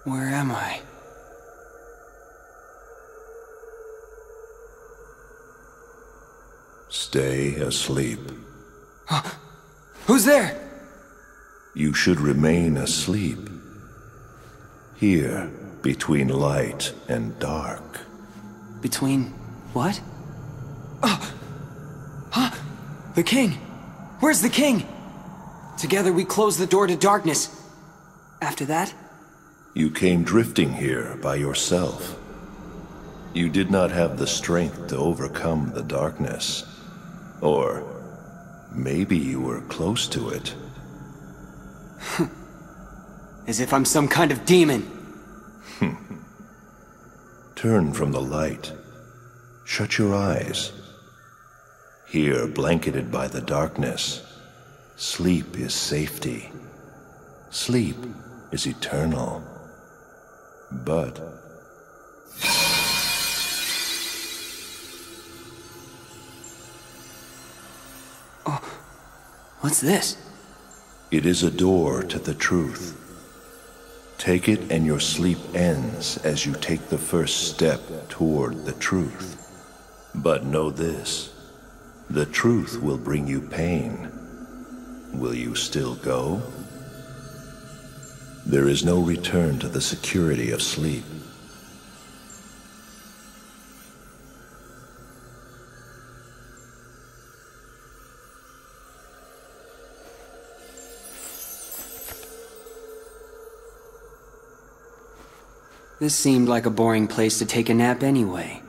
Where am I? Stay asleep. Who's there? You should remain asleep. Here, between light and dark. Between what? Oh! Huh? The king! Where's the king? Together we close the door to darkness. After that? You came drifting here by yourself. You did not have the strength to overcome the darkness. Or maybe you were close to it. As if I'm some kind of demon. Turn from the light. Shut your eyes. Here, blanketed by the darkness, sleep is safety. Sleep is eternal. But What's this? it is a door to the truth. Take it and your sleep ends as you take the first step toward the truth. But know this, the truth will bring you pain. Will you still go? There is no return to the security of sleep. This seemed like a boring place to take a nap anyway.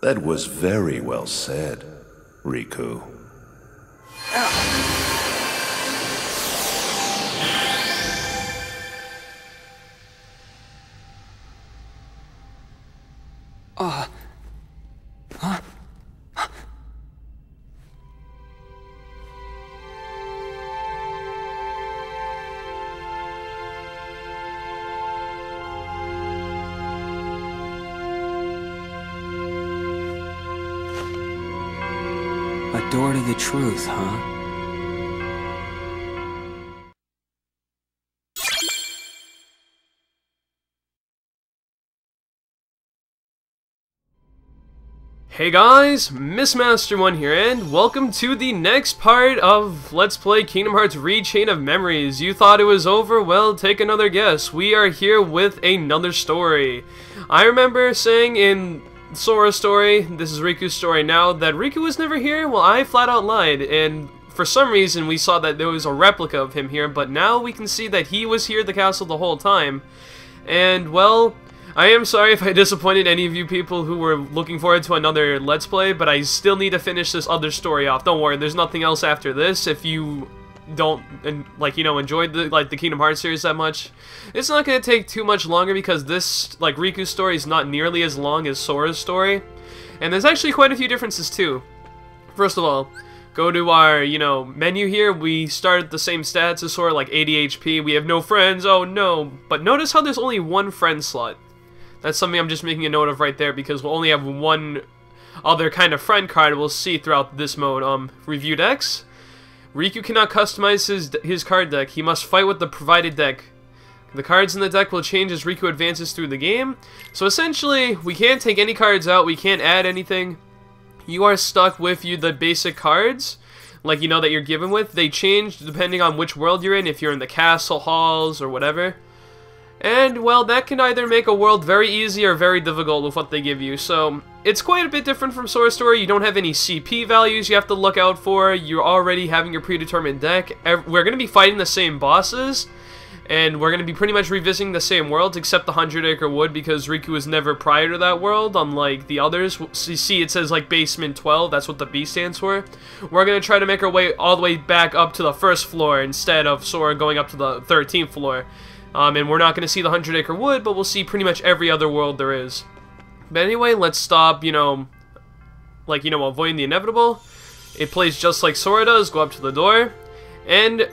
That was very well said, Riku. Huh? A door to the truth, huh? Hey guys, Missmaster1 here, and welcome to the next part of Let's Play Kingdom Hearts Re-Chain of Memories. You thought it was over? Well, take another guess. We are here with another story. I remember saying in Sora's story, this is Riku's story now, that Riku was never here. Well, I flat out lied, and for some reason we saw that there was a replica of him here, but now we can see that he was here at the castle the whole time. And, well, I am sorry if I disappointed any of you people who were looking forward to another Let's Play, but I still need to finish this other story off. Don't worry, there's nothing else after this. If you don't, enjoyed the Kingdom Hearts series that much, it's not going to take too much longer because this, Riku's story is not nearly as long as Sora's story. And there's actually quite a few differences, too. First of all, go to our, menu here. We start at the same stats as Sora, like 80 HP. We have no friends, oh no. But notice how there's only one friend slot. That's something I'm just making a note of right there because we'll only have one other kind of friend card we'll see throughout this mode. Review decks. Riku cannot customize his card deck. He must fight with the provided deck. The cards in the deck will change as Riku advances through the game. So essentially, we can't take any cards out. We can't add anything. You are stuck with the basic cards, that you're given with. They change depending on which world you're in, if you're in the castle halls or whatever. And, well, that can either make a world very easy or very difficult with what they give you. So, it's quite a bit different from Sora's story. You don't have any CP values you have to look out for. You're already having your predetermined deck. We're going to be fighting the same bosses. And we're going to be pretty much revisiting the same worlds, except the 100-Acre Wood, because Riku was never prior to that world, unlike the others. So you see, it says, Basement 12. That's what the B stands for. We're going to try to make our way all the way back up to the first floor, instead of Sora going up to the 13th floor. And we're not going to see the 100-Acre Wood, but we'll see pretty much every other world there is. But anyway, let's stop, avoiding the inevitable. It plays just like Sora does. Go up to the door. And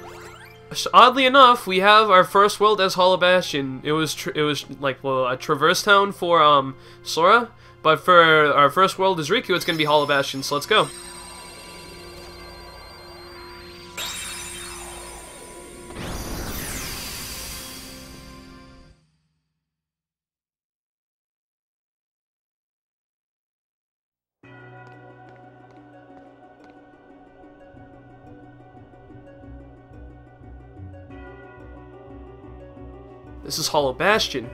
oddly enough, we have our first world as Hollow Bastion. It was a Traverse Town for Sora. But for our first world as Riku, it's going to be Hollow Bastion. So let's go. This is Hollow Bastion.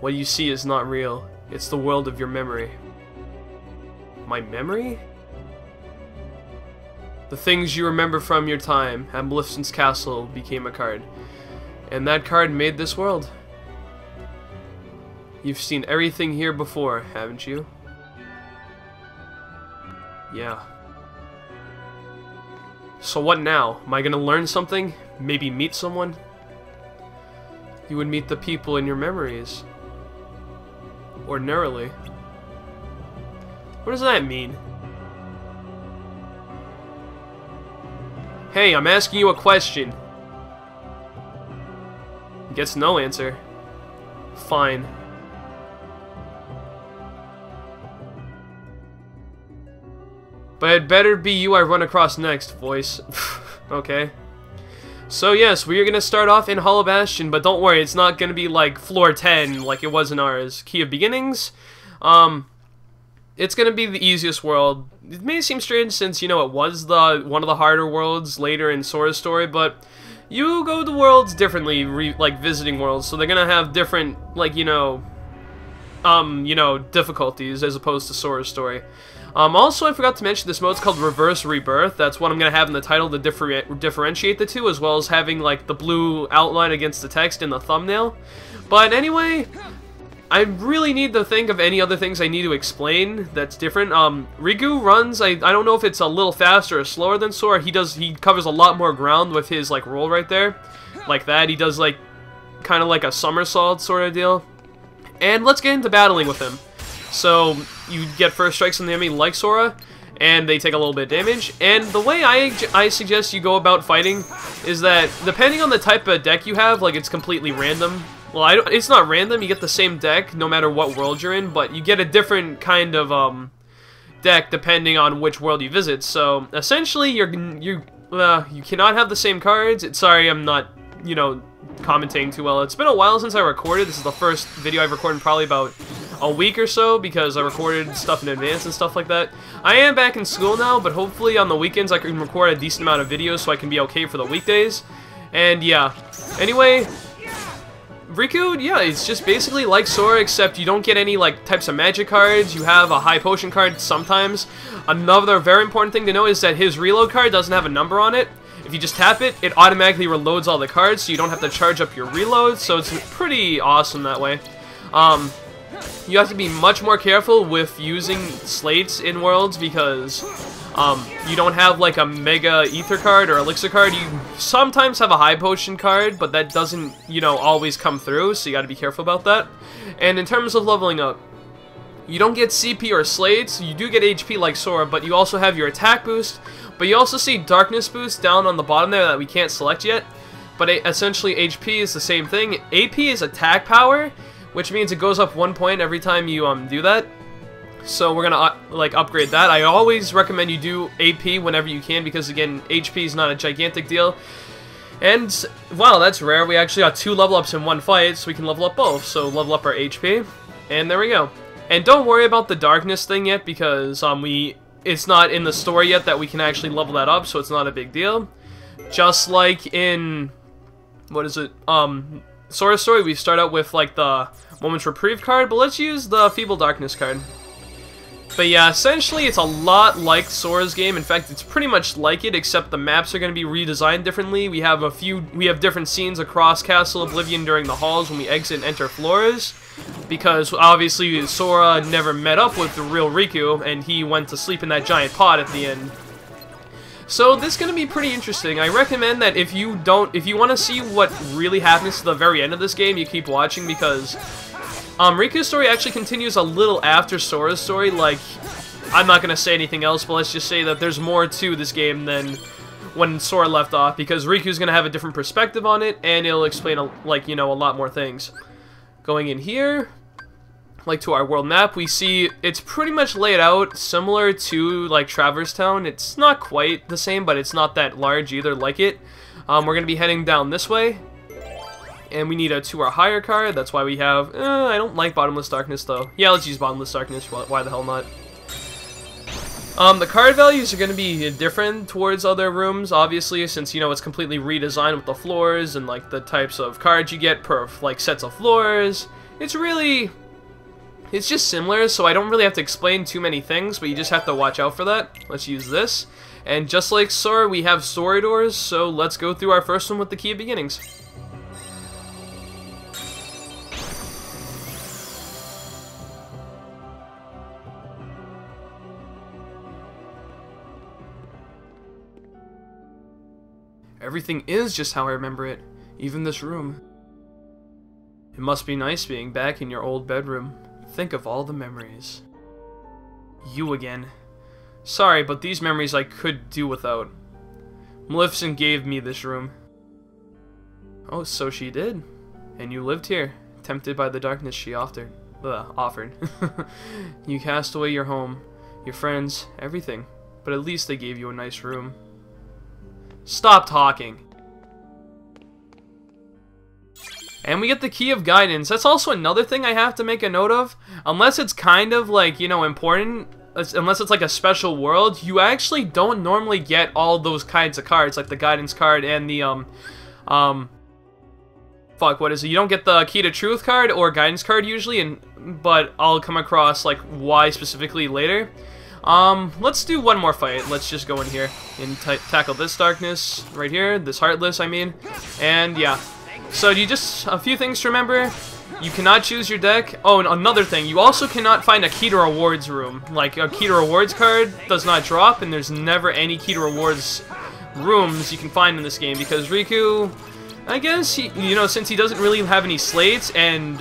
What you see is not real. It's the world of your memory. My memory? The things you remember from your time at Maleficent's castle became a card. And that card made this world. You've seen everything here before, haven't you? Yeah. So what now? Am I gonna learn something? Maybe meet someone? You would meet the people in your memories. Ordinarily. What does that mean? Hey, I'm asking you a question. Gets no answer. Fine. But it better be you I run across next, voice. Okay. So yes, we are going to start off in Hollow Bastion, but don't worry, it's not going to be like floor 10 like it was in ours. Key of Beginnings. It's going to be the easiest world. It may seem strange since, you know, it was one of the harder worlds later in Sora's story, but you go to worlds differently, like visiting worlds, so they're going to have different, like, difficulties as opposed to Sora's story. Also, I forgot to mention this mode's called Reverse Rebirth. That's what I'm going to have in the title to differentiate the two, as well as having, like, the blue outline against the text in the thumbnail. But anyway, I really need to think of any other things I need to explain that's different. Riku runs, I don't know if it's a little faster or slower than Sora. He covers a lot more ground with his, like, roll right there. Like that. He does, like, kind of like a somersault sort of deal. And let's get into battling with him. So, you get first strikes on the enemy like Sora, and they take a little bit of damage. And the way I suggest you go about fighting is that, depending on the type of deck you have, like, it's completely random. Well, it's not random, you get the same deck no matter what world you're in, but you get a different kind of, deck depending on which world you visit. So, essentially, you cannot have the same cards. Sorry, I'm not, commentating too well. It's been a while since I recorded. This is the first video I've recorded in probably about a week or so, because I recorded stuff in advance and stuff like that. I am back in school now, but hopefully on the weekends I can record a decent amount of videos so I can be okay for the weekdays. And yeah, anyway, Riku, yeah, it's just basically like Sora, except you don't get any like types of magic cards. You have a high potion card sometimes. Another very important thing to know is that his reload card doesn't have a number on it. If you just tap it, it automatically reloads all the cards, so you don't have to charge up your reload, so it's pretty awesome that way. You have to be much more careful with using slates in worlds because you don't have like a mega ether card or elixir card. You sometimes have a high potion card, but that doesn't, always come through, so you gotta be careful about that. And in terms of leveling up, you don't get CP or slates. You do get HP like Sora, but you also have your attack boost, but you also see darkness boost down on the bottom there that we can't select yet. But essentially HP is the same thing. AP is attack power, which means it goes up 1 point every time you do that. So we're gonna upgrade that. I always recommend you do AP whenever you can, because again, HP is not a gigantic deal. And wow, that's rare. We actually got 2 level ups in one fight, so we can level up both. So level up our HP, and there we go. And don't worry about the darkness thing yet, because it's not in the story yet that we can actually level that up, so it's not a big deal. Just like in Sora's story, we start out with like the Moment's Reprieve card, but let's use the Feeble Darkness card. But yeah, essentially it's a lot like Sora's game. In fact, it's pretty much like it, except the maps are going to be redesigned differently. We have different scenes across Castle Oblivion during the halls when we exit and enter floors, because obviously Sora never met up with the real Riku, and he went to sleep in that giant pot at the end. So this is going to be pretty interesting. I recommend that if you want to see what really happens to the very end of this game, you keep watching, because Riku's story actually continues a little after Sora's story. Like, I'm not going to say anything else, but let's just say that there's more to this game than when Sora left off, because Riku's going to have a different perspective on it, and it'll explain, a lot more things. Going in here, like to our world map, we see it's pretty much laid out similar to like Traverse Town. It's not quite the same, but it's not that large either like it. We're going to be heading down this way, and we need a 2 or higher card. That's why we have, I don't like Bottomless Darkness though. Yeah, let's use Bottomless Darkness, why the hell not. The card values are going to be different towards other rooms, obviously, since, you know, it's completely redesigned with the floors and, like, the types of cards you get per, like, sets of floors. It's just similar, so I don't really have to explain too many things, but you just have to watch out for that. Let's use this. And just like Sora, we have story doors, so let's go through our first one with the Key of Beginnings. Everything is just how I remember it, even this room. It must be nice being back in your old bedroom. Think of all the memories. You again. Sorry, but these memories I could do without. Maleficent gave me this room. Oh, so she did. And you lived here, tempted by the darkness she offered. You cast away your home, your friends, everything. But at least they gave you a nice room. Stop talking. And we get the Key of Guidance. That's also another thing I have to make a note of. Unless it's kind of like, you know, important, unless it's like a special world, you actually don't normally get all those kinds of cards, like the Guidance card and the, fuck, what is it? You don't get the Key to Truth card or Guidance card usually, but I'll come across, like, why specifically later. Let's do one more fight. Let's just go in here and tackle this darkness right here, this Heartless, I mean. And, yeah. So, a few things to remember. You cannot choose your deck. Oh, and another thing, you also cannot find a Key to Rewards room. Like, a Key to Rewards card does not drop, and there's never any Key to Rewards rooms you can find in this game, because Riku, I guess, you know, since he doesn't really have any slates, and,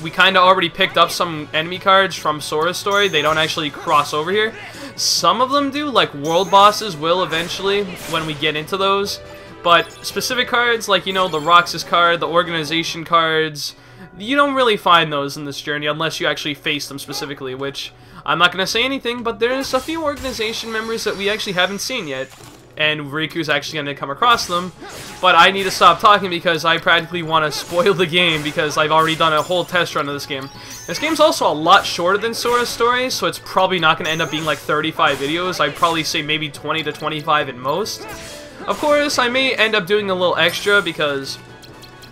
we kind of already picked up some enemy cards from Sora's story, they don't actually cross over here. Some of them do, like world bosses will eventually, when we get into those. But specific cards, like, you know, the Roxas card, the organization cards, you don't really find those in this journey unless you actually face them specifically, which I'm not going to say anything, but there's a few organization members that we actually haven't seen yet. And Riku's actually going to come across them, but I need to stop talking because I practically want to spoil the game because I've already done a whole test run of this game. This game's also a lot shorter than Sora's story, so it's probably not going to end up being like 35 videos. I'd probably say maybe 20 to 25 at most. Of course, I may end up doing a little extra because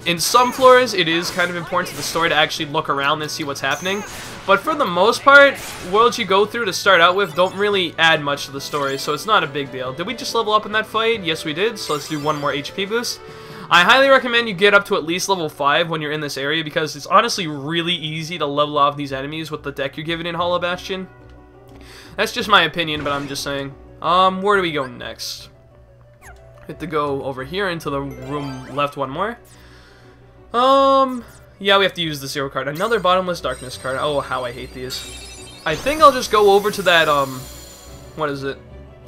in some floors it is kind of important to the story to actually look around and see what's happening. But for the most part, worlds you go through to start out with don't really add much to the story, so it's not a big deal. Did we just level up in that fight? Yes, we did, so let's do one more HP boost. I highly recommend you get up to at least level 5 when you're in this area, because it's honestly really easy to level off these enemies with the deck you're given in Hollow Bastion. That's just my opinion, but I'm just saying. Where do we go next? Hit to go over here into the room left one more. Yeah, we have to use the Zero card. Another Bottomless Darkness card. Oh, how I hate these. I think I'll just go over to that, what is it?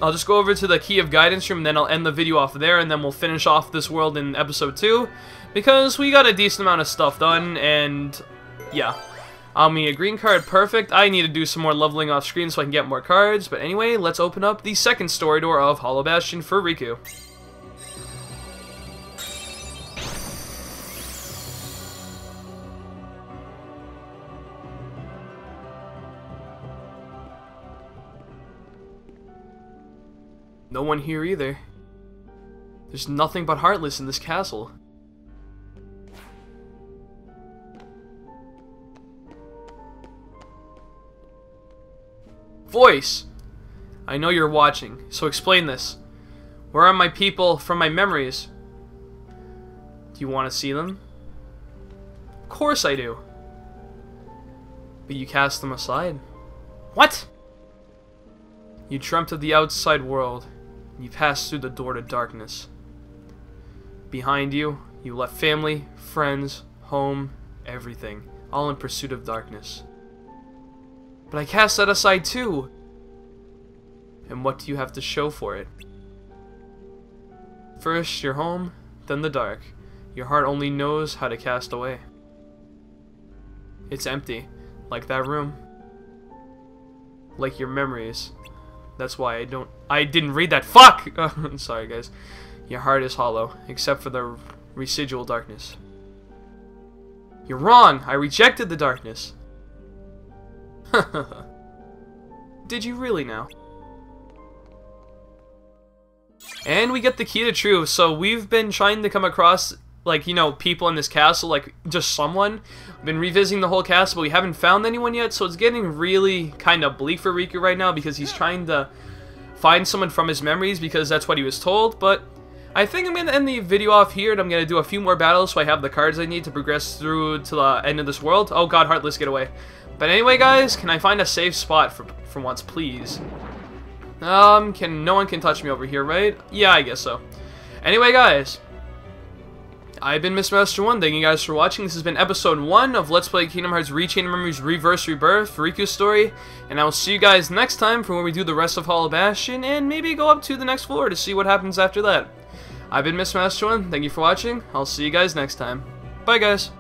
I'll just go over to the Key of Guidance room, and then I'll end the video off there, and then we'll finish off this world in episode 2. Because we got a decent amount of stuff done, and yeah. I mean, a green card, perfect. I need to do some more leveling off screen so I can get more cards. But anyway, let's open up the second story door of Hollow Bastion for Riku. No one here either. There's nothing but Heartless in this castle. Voice! I know you're watching, so explain this. Where are my people from my memories? Do you want to see them? Of course I do. But you cast them aside. What? You dreamt of the outside world. You passed through the door to darkness. Behind you, you left family, friends, home, everything, all in pursuit of darkness. But I cast that aside too. And what do you have to show for it? First your home, then the dark. Your heart only knows how to cast away. It's empty, like that room. Like your memories. That's why I didn't read that. Fuck! Sorry, guys. Your heart is hollow, except for the residual darkness. You're wrong! I rejected the darkness. Did you really now? And we get the key to truth. So we've been trying to come across, like, you know, people in this castle, like just someone. We've been revisiting the whole castle, but we haven't found anyone yet, so it's getting really kind of bleak for Riku right now because he's trying to find someone from his memories because that's what he was told. But I think I'm going to end the video off here, and I'm going to do a few more battles so I have the cards I need to progress through to the end of this world. Oh god, Heartless, get away. But anyway, guys, can I find a safe spot for once, please? No one can touch me over here, right? Yeah, I guess so. Anyway, guys, I've been Mr. 1. Thank you guys for watching. This has been episode 1 of Let's Play Kingdom Hearts Rechain of Memories Reverse Rebirth, Riku's story, and I will see you guys next time for when we do the rest of Hollow Bastion, and maybe go up to the next floor to see what happens after that. I've been Mr. 1. Thank you for watching. I'll see you guys next time. Bye, guys.